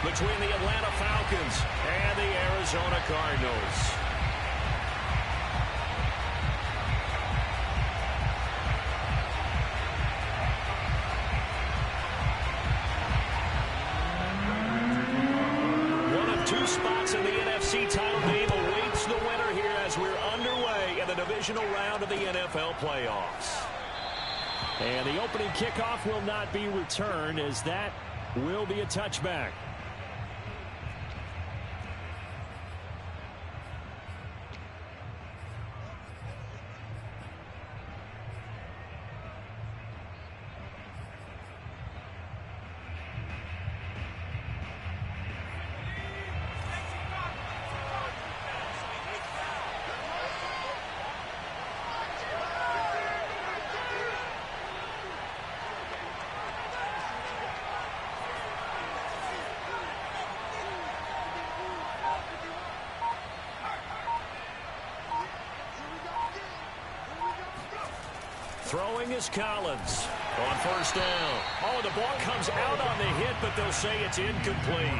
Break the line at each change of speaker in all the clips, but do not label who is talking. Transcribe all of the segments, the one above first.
between the Atlanta Falcons and the Arizona Cardinals. One of two spots in the NFC title game awaits the winner here as we're underway in the divisional round of the NFL playoffs. And the opening kickoff will not be returned, as that will be a touchback. Throwing is Collins on first down. Oh, the ball comes out on the hit, but they'll say it's incomplete.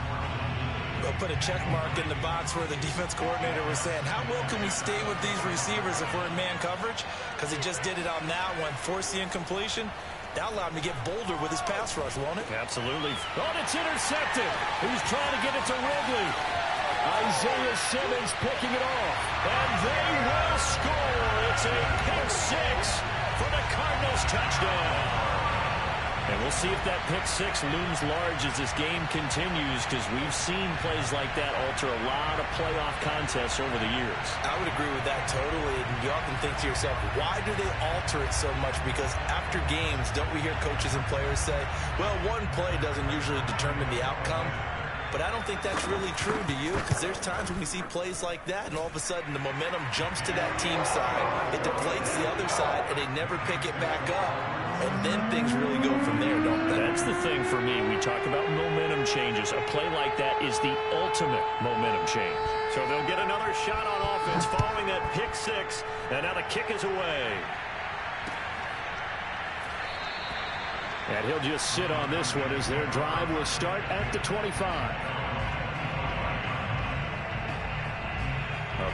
They'll put a check mark in the box where the defense coordinator was saying, how well can we stay with these receivers if we're in man coverage? Because he just did it on that one, forced the incompletion. That allowed him to get bolder with his pass rush, won't it?
Absolutely. Oh, it's intercepted. He's trying to get it to Ridley. Isaiah Simmons picking it off. And they will score. It's a pick six for the Cardinals touchdown. And we'll see if that pick six looms large as this game continues, because we've seen plays like that alter a lot of playoff contests over the years.
I would agree with that totally. And you often think to yourself, why do they alter it so much? Because after games, don't we hear coaches and players say, well, one play doesn't usually determine the outcome? But I don't think that's really true, do you? Because there's times when we see plays like that, and all of a sudden the momentum jumps to that team side. It deflates the other side, and they never pick it back up. And then things really go from there, don't they?
That's the thing for me. We talk about momentum changes. A play like that is the ultimate momentum change. So they'll get another shot on offense following that pick six. And now the kick is away. And he'll just sit on this one as their drive will start at the 25.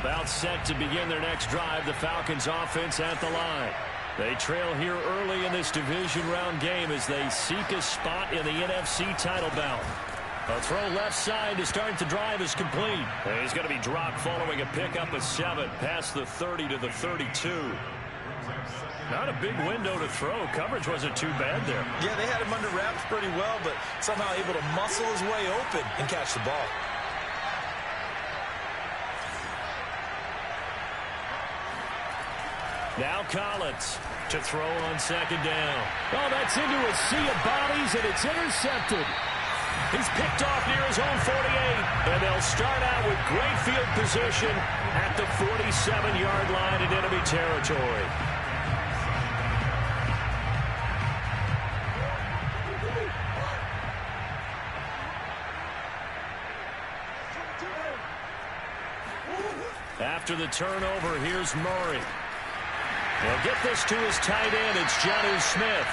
About set to begin their next drive, the Falcons offense at the line. They trail here early in this division round game as they seek a spot in the NFC title bout. A throw left side to start the drive is complete. And he's going to be dropped following a pickup of 7 past the 30 to the 32. Not a big window to throw. Coverage wasn't too bad there.
Yeah, they had him under wraps pretty well, but somehow able to muscle his way open and catch the ball.
Now Collins to throw on second down. Oh, that's into a sea of bodies, and it's intercepted. He's picked off near his own 48, and they'll start out with great field position at the 47-yard line in enemy territory. After the turnover, here's Murray. He'll get this to his tight end. It's Jonnu Smith.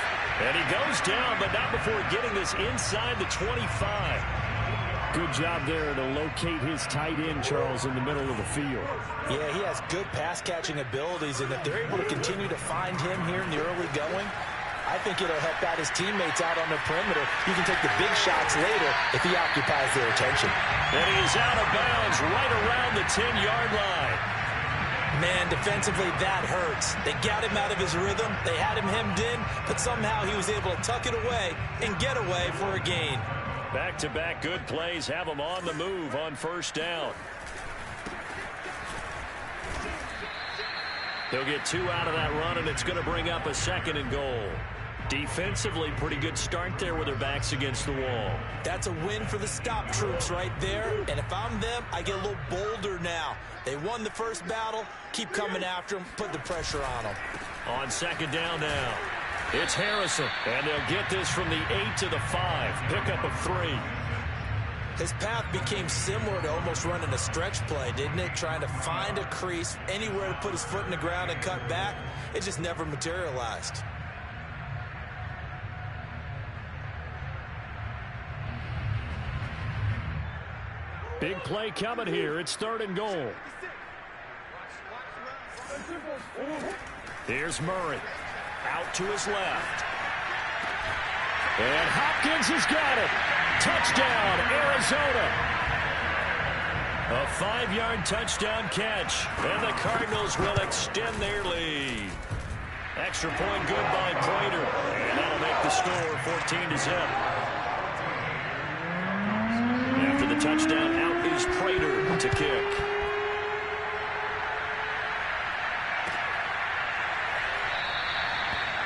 And he goes down, but not before getting this inside the 25. Good job there to locate his tight end, Charles, in the middle of the field.
Yeah, he has good pass-catching abilities, and if they're able to continue to find him here in the early going, I think it'll help out his teammates out on the perimeter. He can take the big shots later if he occupies their attention.
And he is out of bounds right around the 10-yard line.
Man, defensively, that hurts. They got him out of his rhythm. They had him hemmed in, but somehow he was able to tuck it away and get away for a gain.
Back-to-back good plays have him on the move on first down. They'll get 2 out of that run, and it's going to bring up a 2nd and goal. Defensively, pretty good start there with their backs against the wall.
That's a win for the stop troops right there. And if I'm them, I get a little bolder now. They won the first battle. Keep coming after them. Put the pressure on them.
On second down now, it's Harrison. And they'll get this from the 8 to the 5. Pickup of 3.
His path became similar to almost running a stretch play, didn't it? Trying to find a crease, anywhere to put his foot in the ground and cut back. It just never materialized.
Big play coming here. It's 3rd and goal. Here's Murray. Out to his left. And Hopkins has got it. Touchdown, Arizona. A 5-yard touchdown catch. And the Cardinals will extend their lead. Extra point good by Prater. And that'll make the score 14-0. After the touchdown, out is Prater to kick.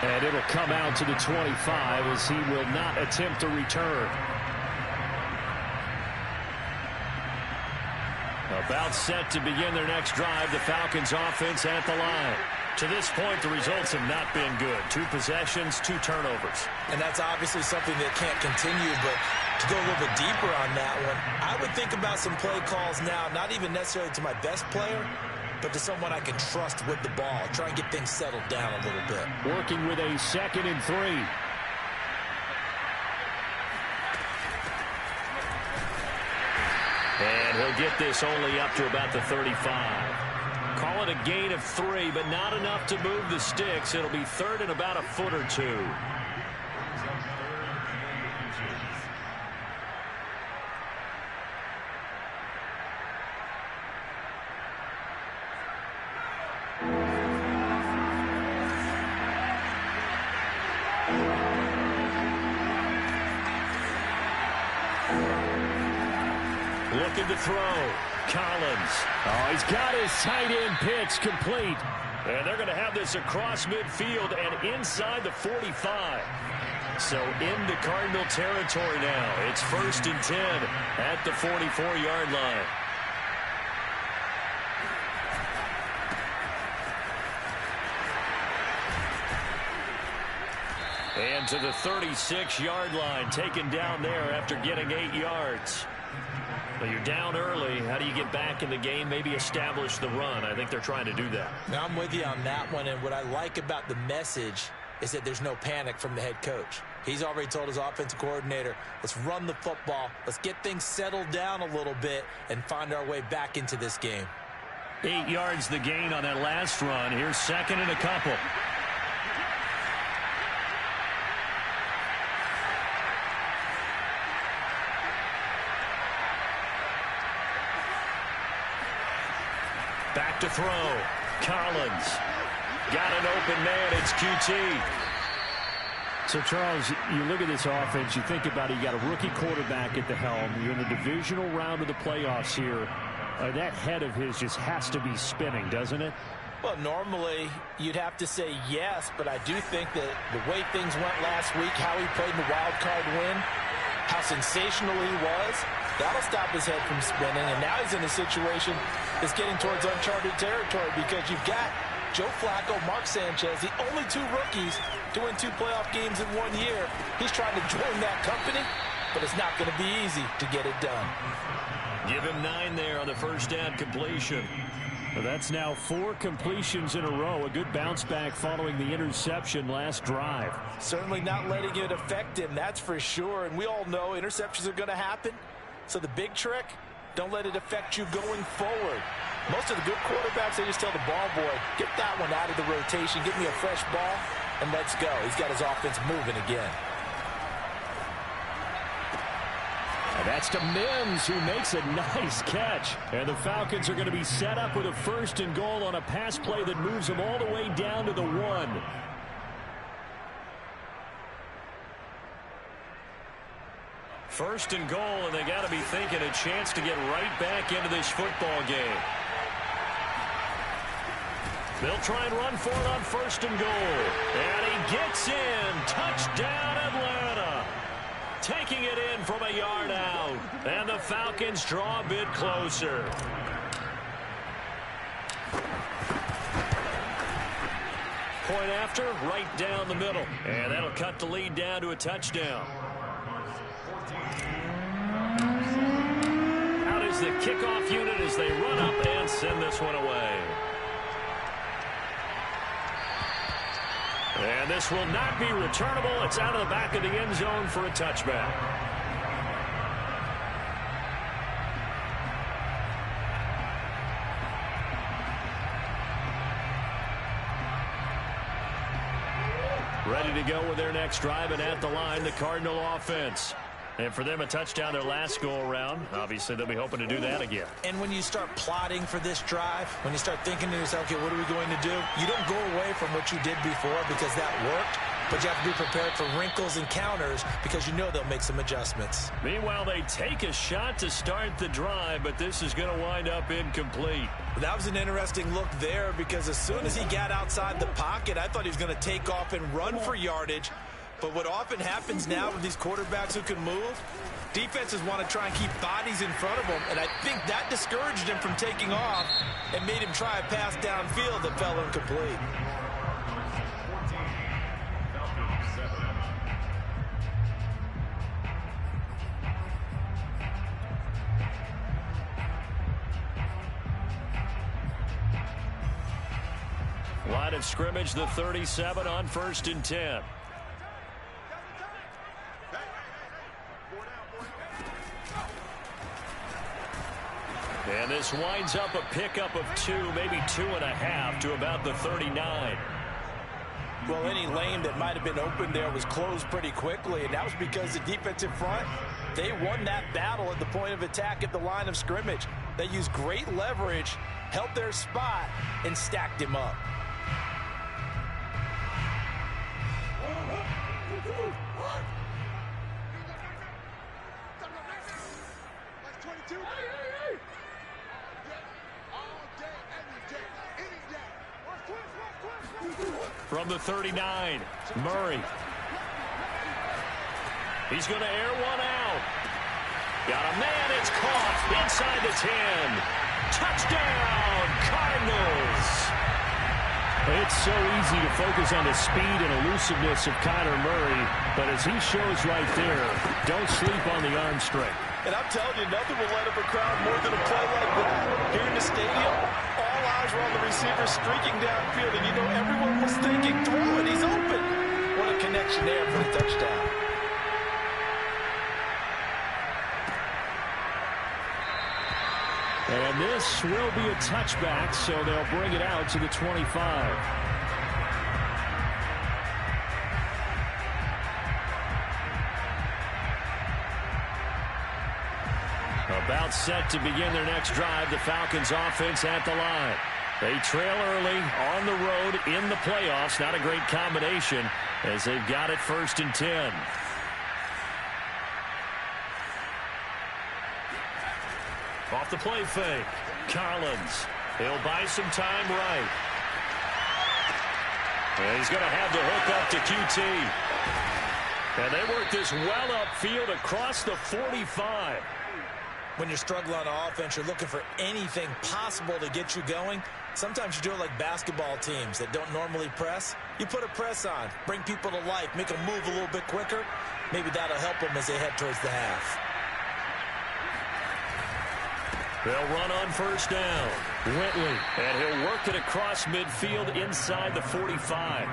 And it'll come out to the 25 as he will not attempt to return. About set to begin their next drive, the Falcons offense at the line. To this point, the results have not been good. 2 possessions, 2 turnovers.
And that's obviously something that can't continue, but to go a little bit deeper on that one, I would think about some play calls now, not even necessarily to my best player, but to someone I can trust with the ball. Try and get things settled down a little bit.
Working with a 2nd and 3. And he'll get this only up to about the 35. Call it a gain of 3, but not enough to move the sticks. It'll be 3rd and about a foot or 2. Looking to throw. Collins. Oh, he's got his tight end pitch complete. And they're going to have this across midfield and inside the 45. So into Cardinal territory now. It's 1st and 10 at the 44-yard line. And to the 36-yard line, taken down there after getting 8 yards. Well, you're down early. How do you get back in the game? Maybe establish the run. I think they're trying to do that.
Now, I'm with you on that one, and what I like about the message is that there's no panic from the head coach. He's already told his offensive coordinator, let's run the football, let's get things settled down a little bit and find our way back into this game.
8 yards the gain on that last run. Here's 2nd and a couple. Back to throw. Collins. Got an open man. It's QT. So, Charles, you look at this offense, you think about it, you got a rookie quarterback at the helm. You're in the divisional round of the playoffs here. That head of his just has to be spinning, doesn't it?
Well, normally you'd have to say yes, but I do think that the way things went last week, how he played in the wild card win, how sensational he was, that'll stop his head from spinning. And now he's in a situation that's getting towards uncharted territory because you've got Joe Flacco, Mark Sanchez, the only 2 rookies to win 2 playoff games in 1 year. He's trying to join that company, but it's not going to be easy to get it done.
Give him 9 there on the first down completion. Well, that's now 4 completions in a row. A good bounce back following the interception last drive.
Certainly not letting it affect him, that's for sure. And we all know interceptions are going to happen. So the big trick, don't let it affect you going forward. Most of the good quarterbacks, they just tell the ball boy, get that one out of the rotation, give me a fresh ball, and let's go. He's got his offense moving again.
And that's to Mims, who makes a nice catch. And the Falcons are going to be set up with a 1st and goal on a pass play that moves them all the way down to the 1. First and goal, and they got to be thinking a chance to get right back into this football game. They'll try and run for it on 1st and goal. And he gets in. Touchdown, Atlanta. Taking it in from a yard out. And the Falcons draw a bit closer. Point after, right down the middle. And that'll cut the lead down to a touchdown. Out is the kickoff unit as they run up and send this one away. And this will not be returnable. It's out of the back of the end zone for a touchback. Ready to go with their next drive, and at the line, the Cardinal offense. And for them, a touchdown their last go-around. Obviously, they'll be hoping to do that again.
And when you start plotting for this drive, when you start thinking to yourself, okay, what are we going to do? You don't go away from what you did before because that worked, but you have to be prepared for wrinkles and counters because you know they'll make some adjustments.
Meanwhile, they take a shot to start the drive, but this is going to wind up incomplete.
That was an interesting look there because as soon as he got outside the pocket, I thought he was going to take off and run for yardage. But what often happens now with these quarterbacks who can move, defenses want to try and keep bodies in front of them, and I think that discouraged him from taking off and made him try a pass downfield that fell incomplete.
Line of scrimmage, the 37 on 1st and 10. And this winds up a pickup of 2, maybe 2.5 to about the 39.
Well, any lane that might have been open there was closed pretty quickly, and that was because the defensive front, they won that battle at the point of attack at the line of scrimmage. They used great leverage, held their spot, and stacked him up.
From the 39, Murray. He's going to air one out. Got a man, it's caught inside the 10. Touchdown, Cardinals. It's so easy to focus on the speed and elusiveness of Kyler Murray, but as he shows right there, don't sleep on the arm strength.
And I'm telling you, nothing will light up a crowd more than a play like that. Here in the stadium, all eyes were on the receiver streaking downfield, and you know everyone was thinking, throw it, he's open. What a connection there for the touchdown.
And this will be a touchback, so they'll bring it out to the 25. About set to begin their next drive, the Falcons offense at the line. They trail early on the road in the playoffs. Not a great combination as they've got it 1st and 10. Off the play fake. Collins. He'll buy some time right. And he's going to have the hook up to QT. And they work this well upfield across the 45.
When you're struggling on offense, you're looking for anything possible to get you going. Sometimes you do it like basketball teams that don't normally press. You put a press on, bring people to life, make them move a little bit quicker. Maybe that'll help them as they head towards the half.
They'll run on 1st down. Whitley, and he'll work it across midfield inside the 45.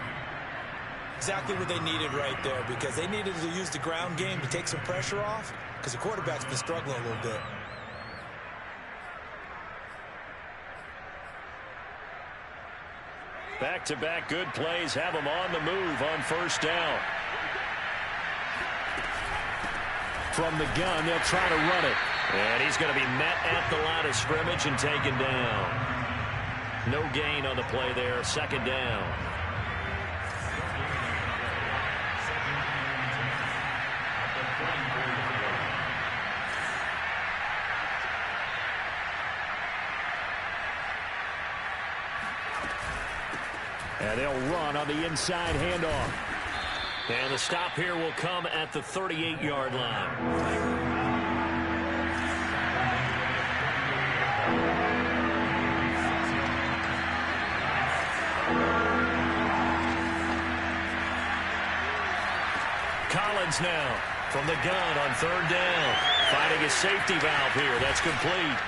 Exactly what they needed right there because they needed to use the ground game to take some pressure off because the quarterback's been struggling a little bit.
Back-to-back good plays have them on the move on 1st down. From the gun, they'll try to run it. And he's going to be met at the line of scrimmage and taken down. No gain on the play there. 2nd down. And they'll run on the inside handoff. And the stop here will come at the 38-yard line. Collins now from the gun on 3rd down. Finding a safety valve here. That's complete.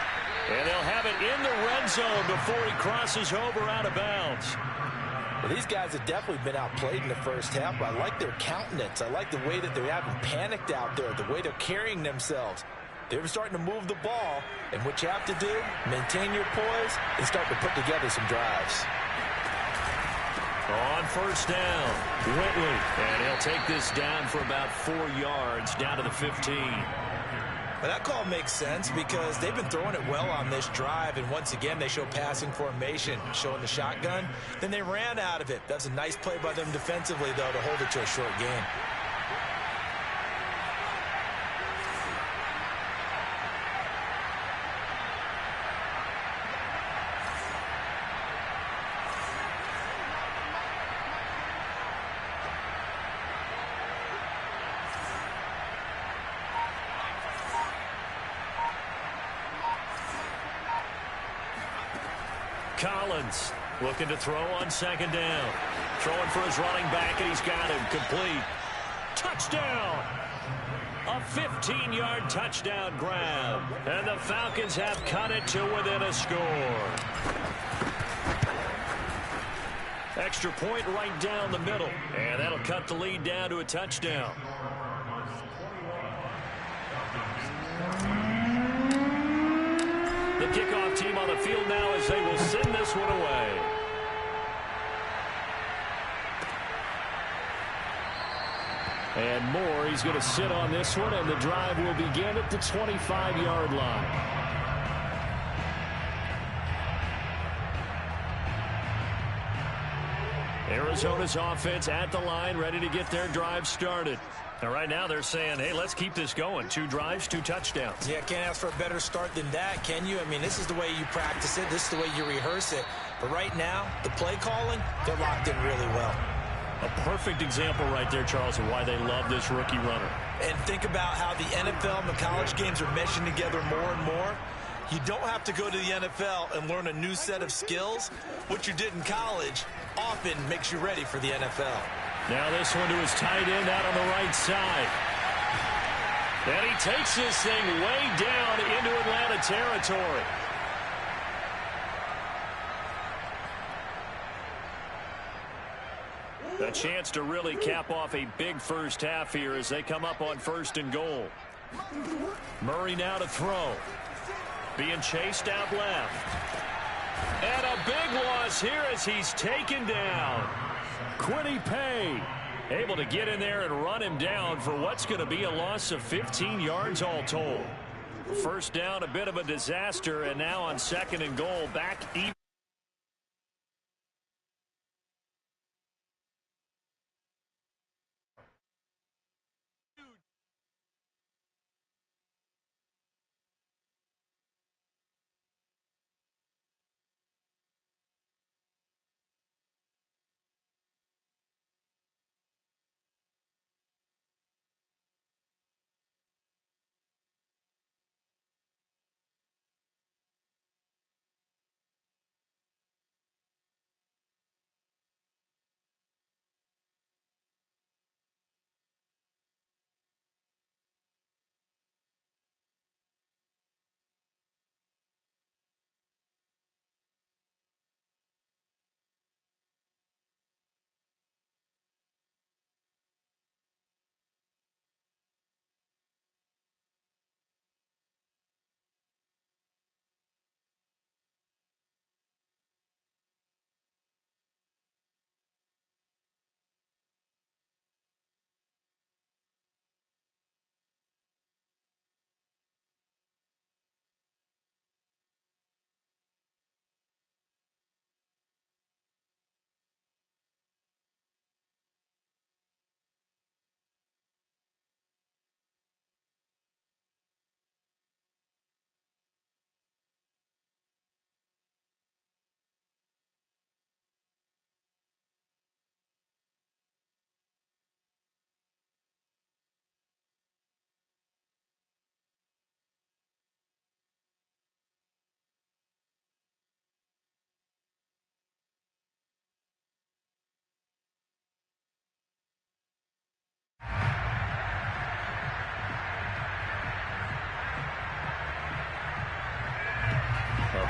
And they'll have it in the red zone before he crosses over out of bounds.
Well, these guys have definitely been outplayed in the first half. I like their countenance. I like the way that they haven't panicked out there, the way they're carrying themselves. They're starting to move the ball, and what you have to do, maintain your poise and start to put together some drives.
On first down, Whitley. And he'll take this down for about 4 yards, down to the 15.
But that call makes sense because they've been throwing it well on this drive, and once again they show passing formation, showing the shotgun. Then they ran out of it. That's a nice play by them defensively, though, to hold it to a short gain.
Collins looking to throw on second down. Throwing for his running back, and he's got him complete. Touchdown! A 15-yard touchdown grab. And the Falcons have cut it to within a score. Extra point right down the middle. And that'll cut the lead down to a touchdown. The kickoff team on the field now as they will send this one away. And Moore, he's going to sit on this one, and the drive will begin at the 25-yard line. Arizona's offense at the line, ready to get their drive started. And right now they're saying, hey, let's keep this going. 2 drives, 2 touchdowns.
Yeah, can't ask for a better start than that, can you? I mean, this is the way you practice it. This is the way you rehearse it. But right now, the play calling, they're locked in really well.
A perfect example right there, Charles, of why they love this rookie runner.
And think about how the NFL and the college games are meshing together more and more. You don't have to go to the NFL and learn a new set of skills. What you did in college often makes you ready for the NFL.
Now this one to his tight end out on the right side. And he takes this thing way down into Atlanta territory. A chance to really cap off a big first half here as they come up on 1st and goal. Murray now to throw. Being chased out left. And a big loss here as he's taken down. Kwity Paye able to get in there and run him down for what's going to be a loss of 15 yards all told. First down, a bit of a disaster, and now on 2nd and goal, back even.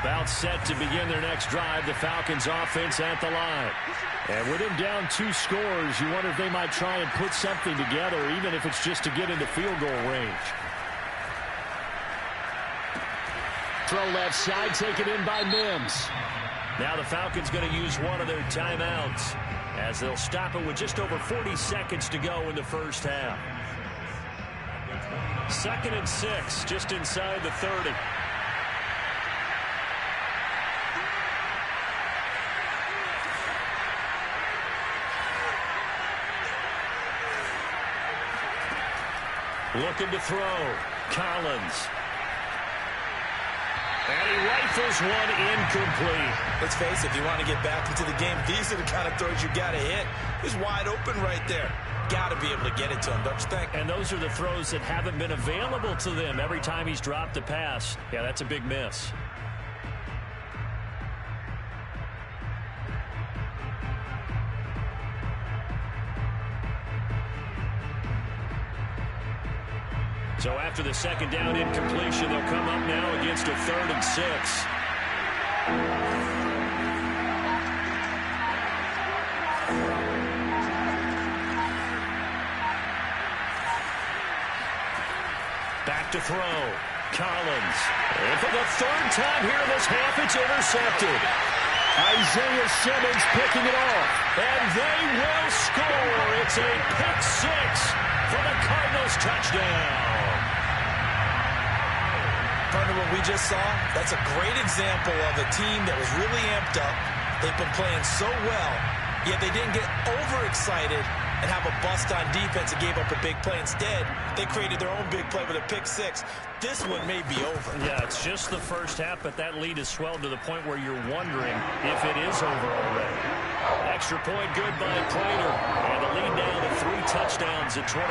About set to begin their next drive, the Falcons offense at the line. And with him down 2 scores, you wonder if they might try and put something together, even if it's just to get into field goal range. Throw left side, taken in by Mims. Now the Falcons going to use one of their timeouts as they'll stop it with just over 40 seconds to go in the first half. 2nd and 6, just inside the 30. Looking to throw. Collins. And he rifles one incomplete.
Let's face it, if you want to get back into the game, these are the kind of throws you got to hit. He's wide open right there. Got to be able to get it to him, don't you think?
And those are the throws that haven't been available to them every time he's dropped a pass. Yeah, that's a big miss. So after the 2nd down incompletion, they'll come up now against a 3rd and 6. Back to throw. Collins. And for the 3rd time here in this half, it's intercepted. Isaiah Simmons picking it off. And they will score. It's a pick 6 for the Cardinals touchdown.
Partner, what we just saw, that's a great example of a team that was really amped up. They've been playing so well, yet they didn't get overexcited and have a bust on defense and gave up a big play. Instead, they created their own big play with a pick 6. This one may be over.
Yeah, it's just the first half, but that lead has swelled to the point where you're wondering if it is over already. Extra point good by Prater. And the lead down to 3 touchdowns at 21.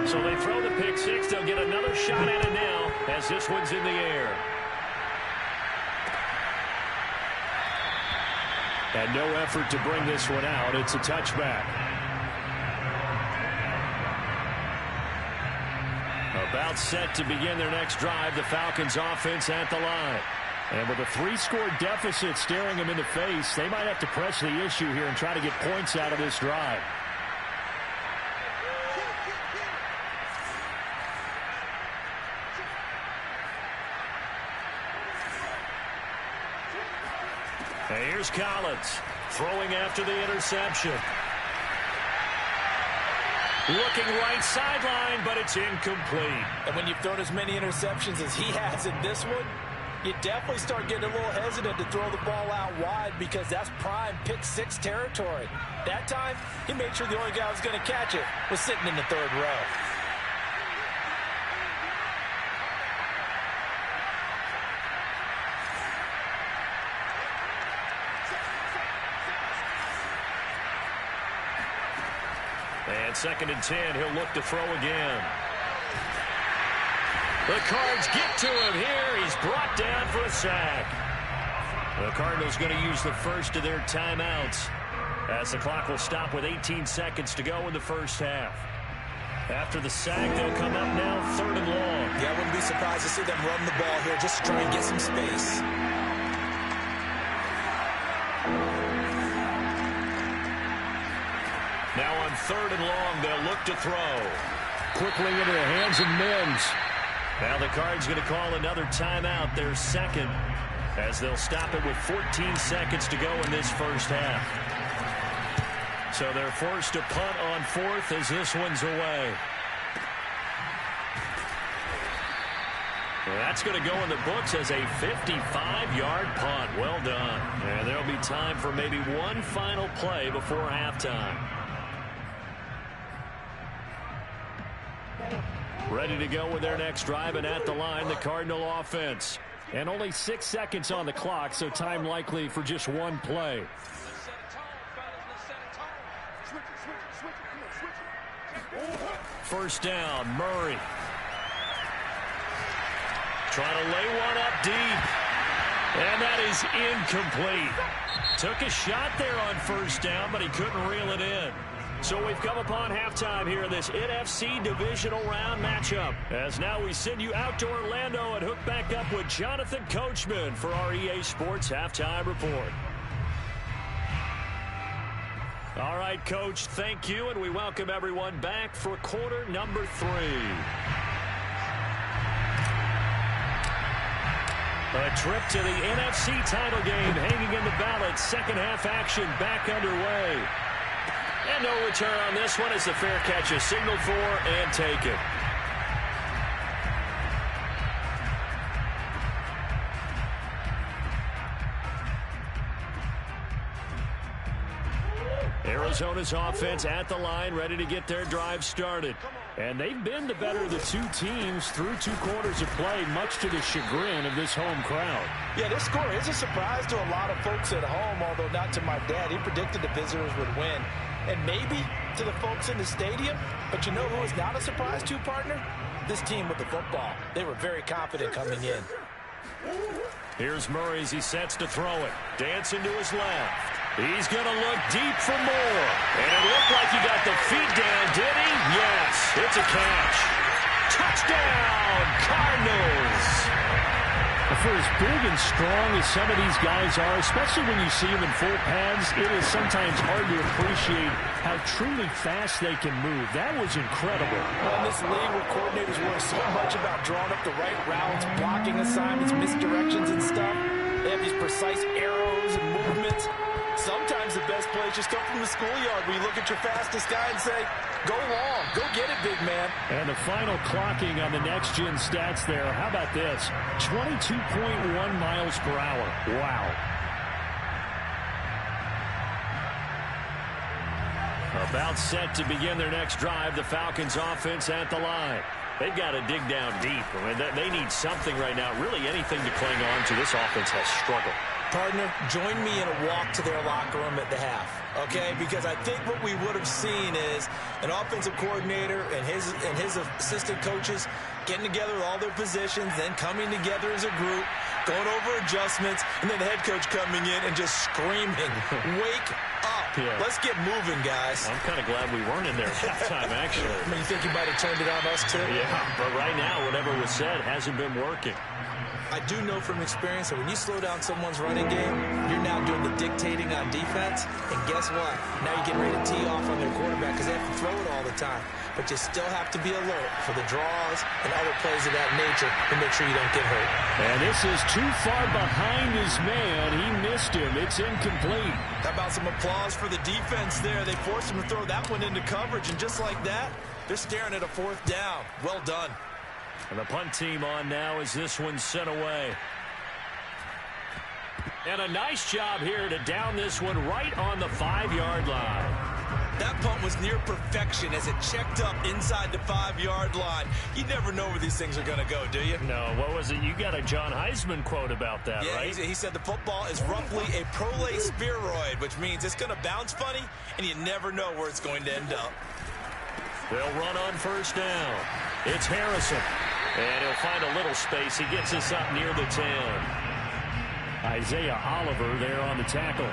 So they throw the pick 6. They'll get another shot at it now as this one's in the air. And no effort to bring this one out. It's a touchback. About set to begin their next drive. The Falcons offense at the line. And with a 3-score deficit staring them in the face, they might have to press the issue here and try to get points out of this drive. And here's Collins throwing after the interception. Looking right sideline, but it's incomplete.
And when you've thrown as many interceptions as he has in this one, you definitely start getting a little hesitant to throw the ball out wide because that's prime pick 6 territory. That time, he made sure the only guy who was going to catch it was sitting in the 3rd row.
And 2nd and 10, he'll look to throw again. The Cards get to him here. He's brought down for a sack. The Cardinals going to use the first of their timeouts as the clock will stop with 18 seconds to go in the first half. After the sack, they'll come up now 3rd and long.
Yeah, I wouldn't be surprised to see them run the ball here just to try and get some space.
Now on 3rd and long, they'll look to throw. Quickly into the hands of Mims. Now the Cards going to call another timeout, their 2nd, as they'll stop it with 14 seconds to go in this first half. So they're forced to punt on 4th as this one's away. Well, that's going to go in the books as a 55-yard punt. Well done. And there'll be time for maybe one final play before halftime. Ready to go with their next drive, and at the line, the Cardinal offense. And only 6 seconds on the clock, so time likely for just one play. First down, Murray. Trying to lay one up deep. And that is incomplete. Took a shot there on first down, but he couldn't reel it in. So we've come upon halftime here in this NFC Divisional Round matchup. As now we send you out to Orlando and hook back up with Jonathan Coachman for our EA Sports Halftime Report. All right, Coach, thank you, and we welcome everyone back for quarter number 3. A trip to the NFC title game hanging in the balance. Second half action back underway. And no return on this one as the fair catch is signaled for and taken. Arizona's offense at the line, ready to get their drive started. And they've been the better of the two teams through 2 quarters of play, much to the chagrin of this home crowd.
Yeah, this score is a surprise to a lot of folks at home, although not to my dad. He predicted the visitors would win. And maybe to the folks in the stadium. But you know who is not a surprise to, partner? This team with the football. They were very confident coming in.
Here's Murray as he sets to throw it. Dancing to his left. He's going to look deep for more. And it looked like he got the feet down, did he? Yes, it's a catch. Touchdown, Cardinals. For as big and strong as some of these guys are, especially when you see them in full pads, it is sometimes hard to appreciate how truly fast they can move. That was incredible.
Well, in this league where coordinators worry so much about drawing up the right routes, blocking assignments, misdirections and stuff, they have these precise arrows and movements. Sometimes the best plays just come from the schoolyard where you look at your fastest guy and say, go long, go get it, big man.
And the final clocking on the next-gen stats there, how about this? 22.1 miles per hour. Wow. About set to begin their next drive, the Falcons offense at the line. They've got to dig down deep. I mean, they need something right now, really anything to cling on to. This offense has struggled.
Partner, join me in a walk to their locker room at the half, okay? Because I think what we would have seen is an offensive coordinator and his assistant coaches getting together with all their positions, then coming together as a group, going over adjustments, and then the head coach coming in and just screaming, wake up. Yeah. Let's get moving, guys.
I'm kind of glad we weren't in there at halftime, actually.
I mean, you think you might have turned it on us, too?
Yeah, but right now, whatever was said hasn't been working.
I do know from experience that when you slow down someone's running game, you're now doing the dictating on defense. And guess what? Now you're getting ready to tee off on their quarterback because they have to throw it all the time. But you still have to be alert for the draws and other plays of that nature to make sure you don't get hurt.
And this is too far behind his man. He missed him. It's incomplete.
How about some applause for the defense there? They forced him to throw that one into coverage. And just like that, they're staring at a 4th down. Well done.
And the punt team on now as this one's sent away. And a nice job here to down this one right on the 5-yard line.
That punt was near perfection as it checked up inside the 5-yard line. You never know where these things are going to go, do you?
No, what was it? You got a John Heisman quote about that,
yeah,
right?
He said the football is roughly a prolate spheroid, which means it's going to bounce funny, and you never know where it's going to end up.
They'll run on 1st down. It's Harrison. And he'll find a little space. He gets us up near the 10. Isaiah Oliver there on the tackle.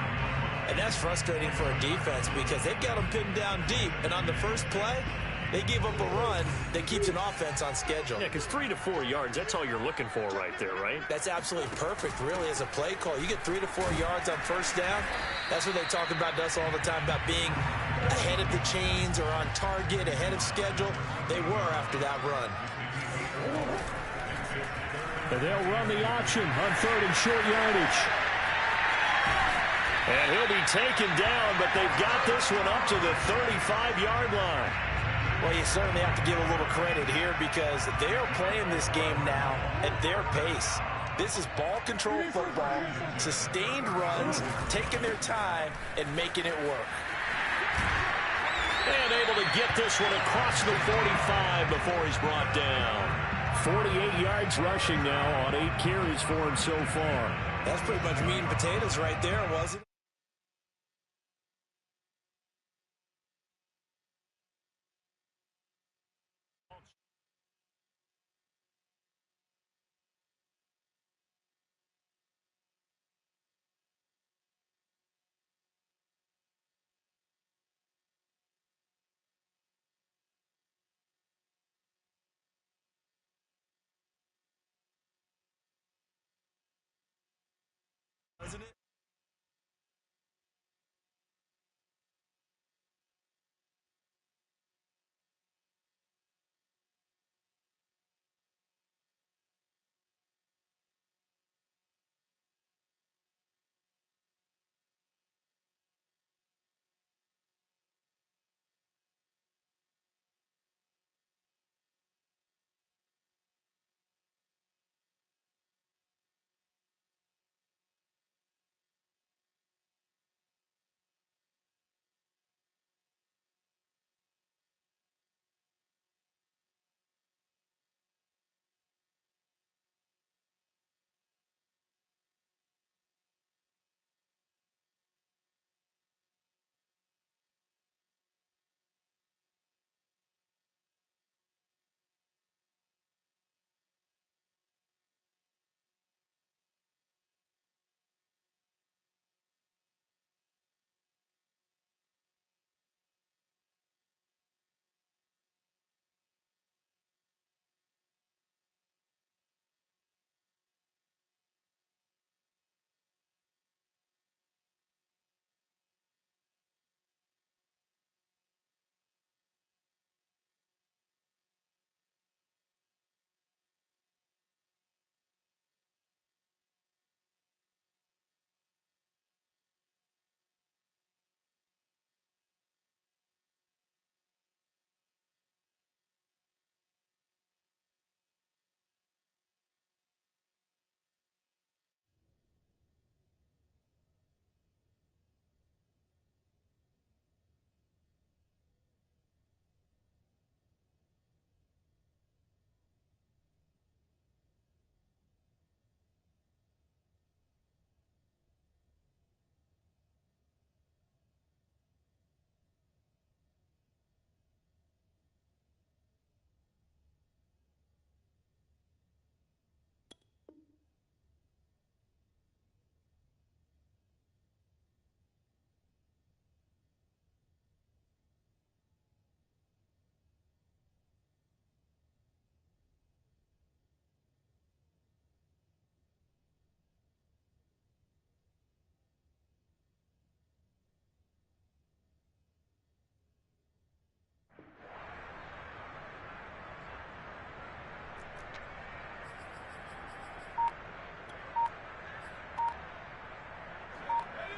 And that's frustrating for a defense because they've got them pinned down deep. And on the first play, they give up a run that keeps an offense on schedule.
Yeah, because 3 to 4 yards, that's all you're looking for right there, right?
That's absolutely perfect, really, as a play call. You get 3 to 4 yards on 1st down. That's what they talk about to us all the time, about being ahead of the chains or on target, ahead of schedule. They were after that run.
And they'll run the option on 3rd and short yardage. And he'll be taken down, but they've got this one up to the 35-yard line.
Well, you certainly have to give a little credit here because they are playing this game now at their pace. This is ball control football, sustained runs, taking their time, and making it work.
And able to get this one across the 45 before he's brought down. 48 yards rushing now on 8 carries for him so far.
That's pretty much meat and potatoes right there, wasn't it? Wasn't it?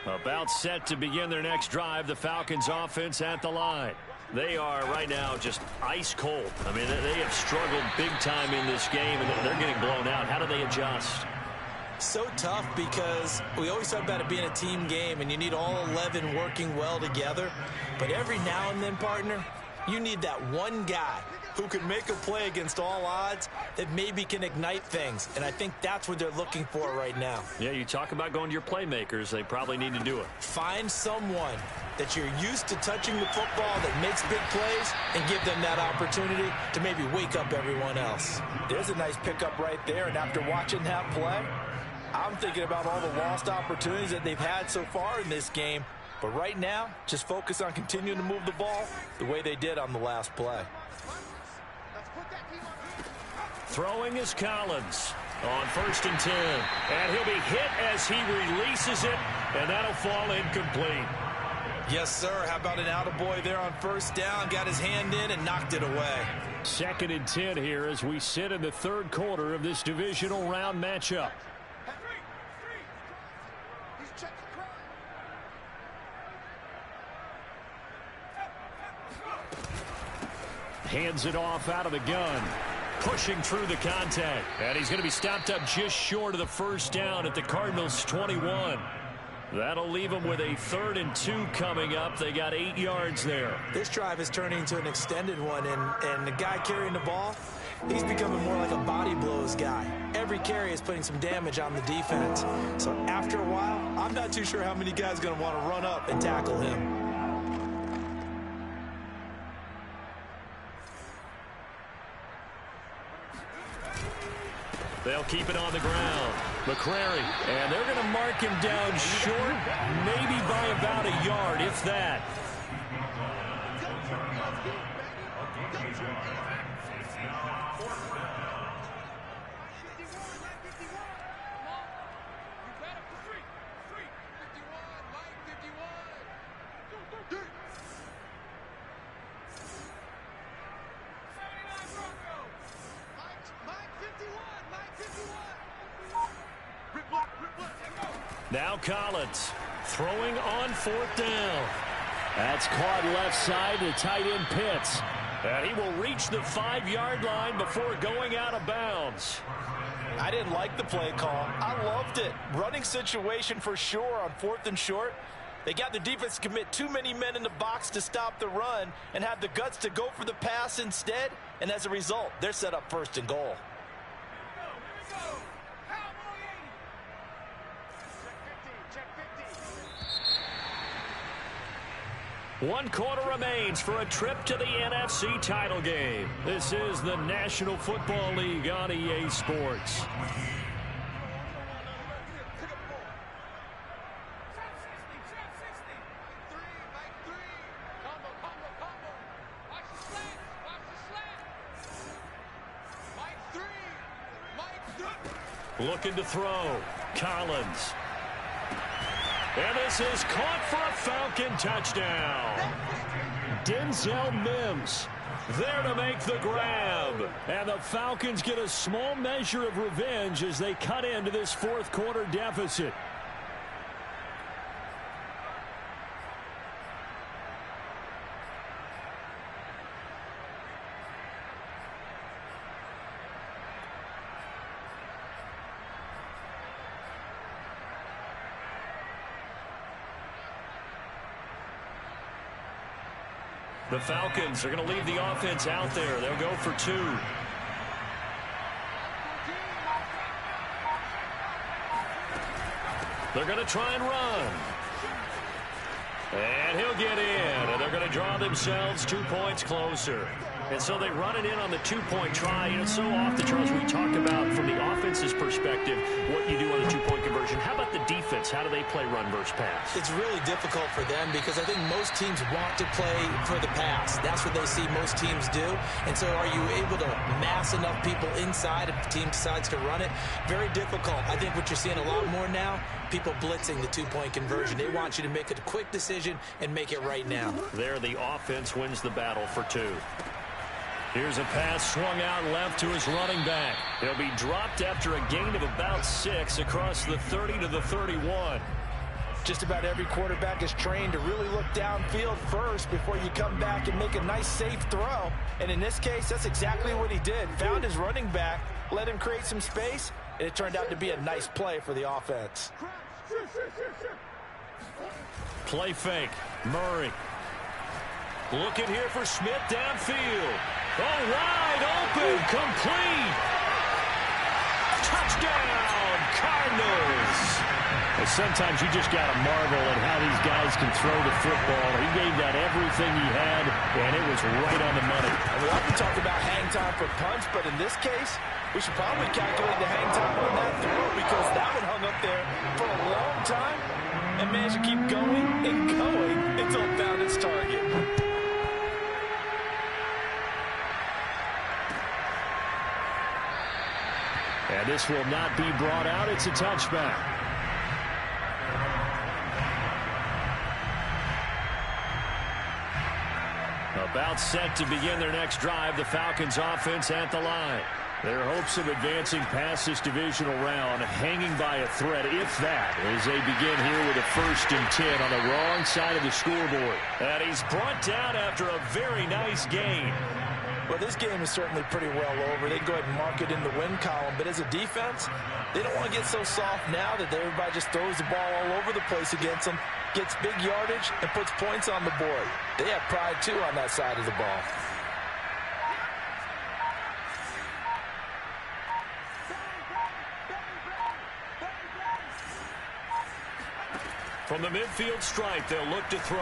About set to begin their next drive, the Falcons offense at the line. They are right now just ice cold. I mean, they have struggled big time in this game, and they're getting blown out. How do they adjust?
So tough because we always talk about it being a team game, and you need all 11 working well together. But every now and then, partner, you need that one guy who can make a play against all odds that maybe can ignite things. And I think that's what they're looking for right now.
Yeah, you talk about going to your playmakers. They probably need to do it.
Find someone that you're used to touching the football that makes big plays and give them that opportunity to maybe wake up everyone else. There's a nice pickup right there, and after watching that play, I'm thinking about all the lost opportunities that they've had so far in this game. But right now, just focus on continuing to move the ball the way they did on the last play.
Throwing is Collins on 1st and 10. And he'll be hit as he releases it, and that'll fall incomplete.
Yes, sir. How about an attaboy there on 1st down? Got his hand in and knocked it away.
2nd and 10 here as we sit in the 3rd quarter of this divisional round matchup. Hands it off out of the gun. Pushing through the contact. And he's going to be stopped up just short of the 1st down at the Cardinals' 21. That'll leave them with a 3rd and 2 coming up. They got 8 yards there.
This drive is turning into an extended one, and the guy carrying the ball, he's becoming more like a body blows guy. Every carry is putting some damage on the defense. So after a while, I'm not too sure how many guys are going to want to run up and tackle him.
They'll keep it on the ground. McCrary, and they're going to mark him down short, maybe by about a yard, if that. Now Collins throwing on 4th down. That's caught left side to tight end Pitts. And he will reach the 5-yard line before going out of bounds.
I didn't like the play call. I loved it. Running situation for sure on 4th and short. They got the defense to commit too many men in the box to stop the run and have the guts to go for the pass instead. And as a result, they're set up 1st and goal.
One quarter remains for a trip to the NFC title game. This is the National Football League on EA Sports. Looking to throw. Collins. And this is caught for a Falcon touchdown. Denzel Mims there to make the grab. And the Falcons get a small measure of revenge as they cut into this 4th quarter deficit. The Falcons are going to leave the offense out there. They'll go for 2. They're going to try and run. And he'll get in. And they're going to draw themselves 2 points closer. And so they run it in on the 2-point try. You know, so often, Charles, we talk about from the offense's perspective what you do on the 2-point conversion. How about the defense? How do they play run versus pass?
It's really difficult for them because I think most teams want to play for the pass. That's what they see most teams do. And so are you able to mass enough people inside if the team decides to run it? Very difficult. I think what you're seeing a lot more now, people blitzing the 2-point conversion. They want you to make a quick decision and make it right now.
There, the offense wins the battle for 2. Here's a pass swung out left to his running back. He'll be dropped after a gain of about 6 across the 30 to the 31.
Just about every quarterback is trained to really look downfield first before you come back and make a nice, safe throw. And in this case, that's exactly what he did. Found his running back, let him create some space, and it turned out to be a nice play for the offense.
Play fake. Murray. Looking here for Smith downfield. Oh, wide open. Complete. Touchdown, Cardinals. Well, sometimes you just got to marvel at how these guys can throw the football. He gave that everything he had, and it was right on the money.
And we often talk about hang time for punts, but in this case, we should probably calculate the hang time on that throw because that one hung up there for a long time and managed to keep going and going until it found its target.
And this will not be brought out. It's a touchback. About set to begin their next drive, the Falcons offense at the line. Their hopes of advancing past this divisional round hanging by a thread, if that, as they begin here with a 1st and 10 on the wrong side of the scoreboard. And he's brought down after a very nice gain.
Well, this game is certainly pretty well over. They can go ahead and mark it in the win column. But as a defense, they don't want to get so soft now that everybody just throws the ball all over the place against them, gets big yardage, and puts points on the board. They have pride, too, on that side of the ball.
From the midfield stripe, they'll look to throw.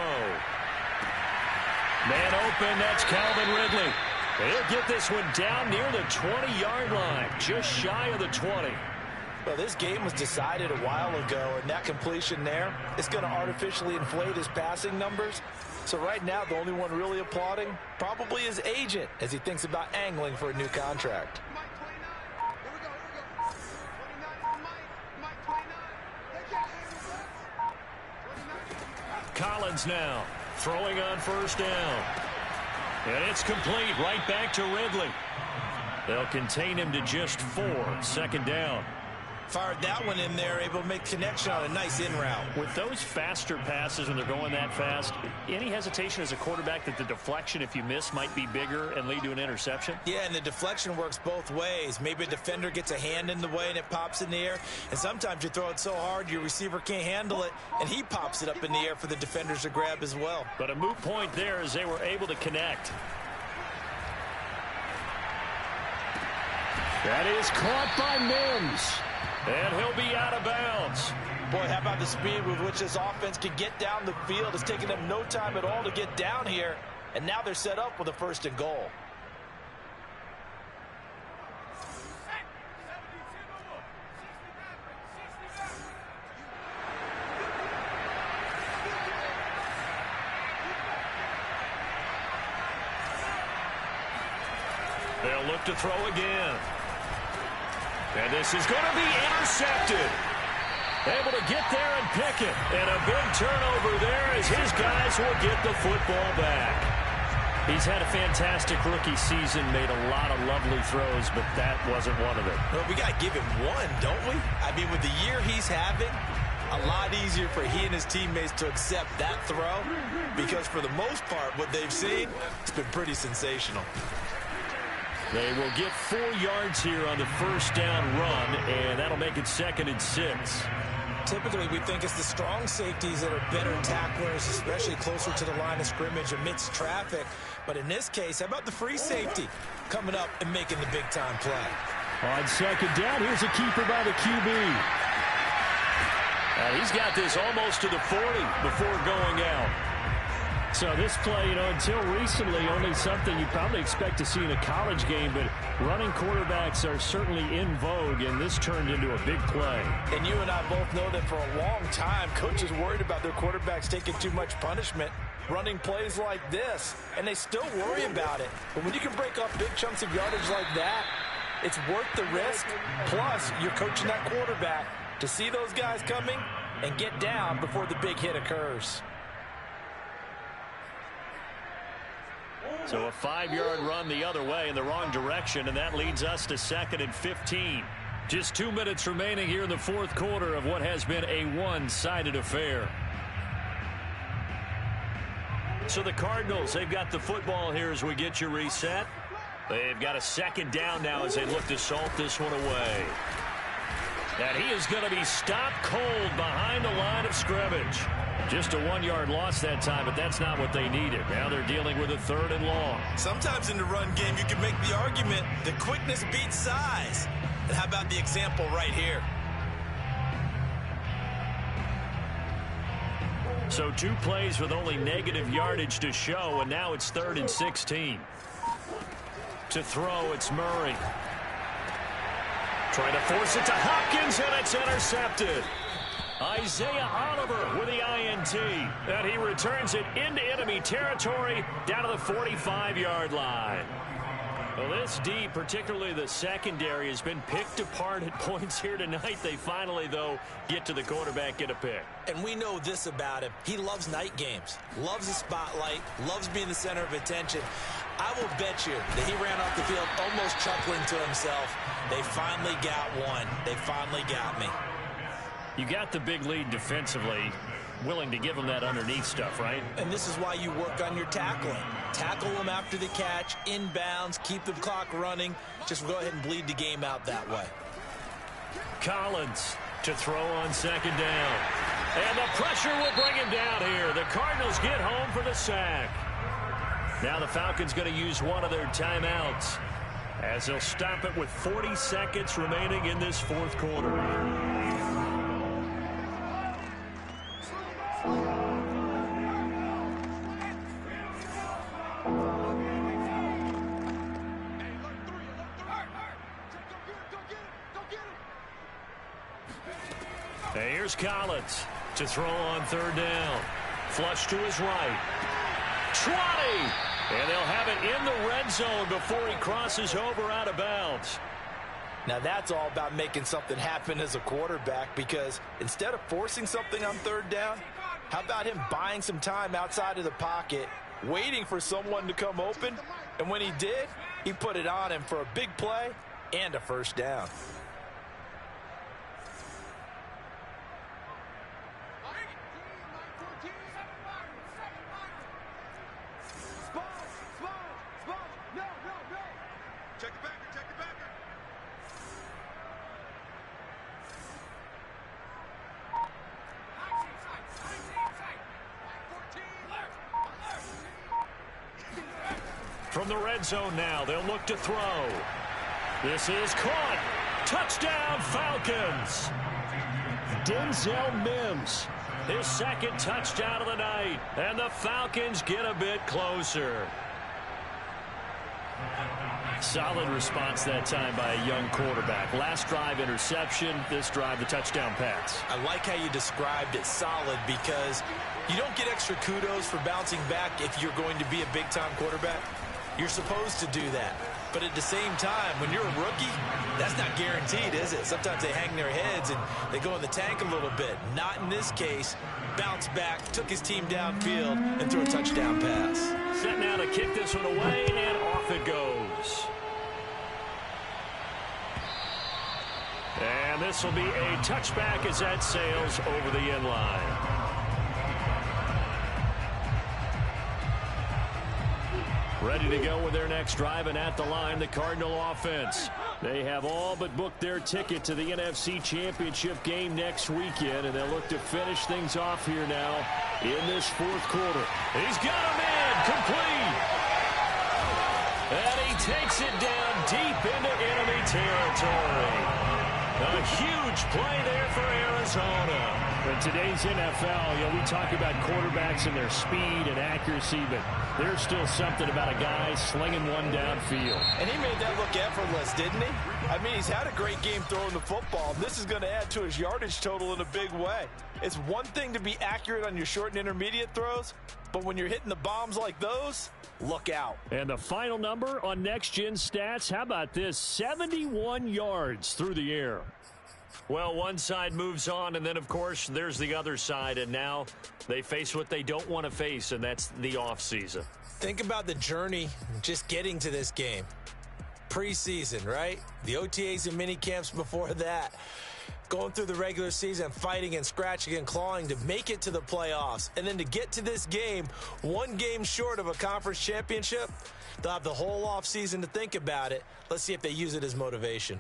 Man open, that's Calvin Ridley. He'll get this one down near the 20-yard line, just shy of the 20.
Well, this game was decided a while ago, and that completion there is going to artificially inflate his passing numbers. So right now, the only one really applauding probably his agent as he thinks about angling for a new contract.
Collins now throwing on 1st down. And it's complete right back to Ridley. They'll contain him to just 4. 2nd down.
Fired that one in there, able to make connection on a nice in route.
With those faster passes when they're going that fast, any hesitation as a quarterback that the deflection, if you miss, might be bigger and lead to an interception?
Yeah, and the deflection works both ways. Maybe a defender gets a hand in the way and it pops in the air. And sometimes you throw it so hard your receiver can't handle it, and he pops it up in the air for the defenders to grab as well.
But a moot point there as they were able to connect. That is caught by Mims. And he'll be out of bounds.
Boy, how about the speed with which this offense can get down the field? It's taken them no time at all to get down here. And now they're set up with a 1st and goal.
They'll look to throw again. And this is going to be intercepted. Able to get there and pick it. And a big turnover there as his guys will get the football back. He's had a fantastic rookie season, made a lot of lovely throws, but that wasn't one of them.
Well, we got to give him one, don't we? I mean, with the year he's having, a lot easier for he and his teammates to accept that throw because for the most part, what they've seen, it's been pretty sensational.
They will get 4 yards here on the 1st down run, and that'll make it 2nd and 6.
Typically, we think it's the strong safeties that are better tacklers, especially closer to the line of scrimmage amidst traffic. But in this case, how about the free safety coming up and making the big-time play?
On 2nd down, here's a keeper by the QB. He's got this almost to the 40 before going out. So this play, until recently, only something you probably expect to see in a college game, but running quarterbacks are certainly in vogue, and this turned into a big play.
And you and I both know that for a long time, coaches worried about their quarterbacks taking too much punishment, running plays like this, and they still worry about it. But when you can break up big chunks of yardage like that, it's worth the risk. Plus, you're coaching that quarterback to see those guys coming and get down before the big hit occurs.
So a 5-yard run the other way in the wrong direction, and that leads us to 2nd and 15. Just 2 minutes remaining here in the fourth quarter of what has been a one-sided affair. So the Cardinals, they've got the football here as we get you reset. They've got a second down now as they look to salt this one away. And he is going to be stopped cold behind the line of scrimmage. Just a 1-yard loss that time, but that's not what they needed. Now they're dealing with a 3rd and long.
Sometimes in the run game, you can make the argument that quickness beats size. And how about the example right here?
So 2 plays with only negative yardage to show, and now it's 3rd and 16. To throw, it's Murray. Trying to force it to Hopkins, and it's intercepted. Isaiah Oliver with the INT. And he returns it into enemy territory down to the 45-yard line. Well, this D, particularly the secondary, has been picked apart at points here tonight. They finally, though, get to the quarterback, get a pick.
And we know this about him. He loves night games, loves the spotlight, loves being the center of attention. I will bet you that he ran off the field almost chuckling to himself. They finally got one. They finally got me.
You got the big lead defensively, willing to give them that underneath stuff, right?
And this is why you work on your tackling. Tackle them after the catch, inbounds, keep the clock running. Just go ahead and bleed the game out that way.
Collins to throw on second down. And the pressure will bring him down here. The Cardinals get home for the sack. Now the Falcons going to use one of their timeouts as they'll stop it with 40 seconds remaining in this fourth quarter. And here's Collins to throw on third down. Flush to his right. Trotty! And they'll have it in the red zone before he crosses over out of bounds.
Now that's all about making something happen as a quarterback, because instead of forcing something on third down, how about him buying some time outside of the pocket, waiting for someone to come open, and when he did, he put it on him for a big play and a first down.
From the red zone now, they'll look to throw. This is caught. Touchdown, Falcons. Denzel Mims, his second touchdown of the night. And the Falcons get a bit closer. Solid response that time by a young quarterback. Last drive, interception. This drive, the touchdown pass.
I like how you described it, solid, because you don't get extra kudos for bouncing back if you're going to be a big-time quarterback. You're supposed to do that. But at the same time, when you're a rookie, that's not guaranteed, is it? Sometimes they hang their heads and they go in the tank a little bit. Not in this case. Bounced back, took his team downfield, and threw a touchdown pass.
Set now to kick this one away, and off it goes. And this will be a touchback as that sails over the end line. Ready to go with their next drive, and at the line, the Cardinal offense. They have all but booked their ticket to the NFC Championship game next weekend, and they'll look to finish things off here now in this fourth quarter. He's got a man complete. And he takes it down deep into enemy territory. A huge play there for Arizona. In today's NFL, we talk about quarterbacks and their speed and accuracy, but there's still something about a guy slinging one downfield.
And he made that look effortless, didn't he? I mean, he's had a great game throwing the football. This is going to add to his yardage total in a big way. It's one thing to be accurate on your short and intermediate throws, but when you're hitting the bombs like those, look out.
And the final number on Next Gen Stats, how about this? 71 yards through the air. Well, one side moves on, and then, of course, there's the other side, and now they face what they don't want to face, and that's the offseason.
Think about the journey just getting to this game. preseason, right? The OTAs and mini camps before that. Going through the regular season, fighting and scratching and clawing to make it to the playoffs. And then to get to this game, one game short of a conference championship, they'll have the whole offseason to think about it. Let's see if they use it as motivation.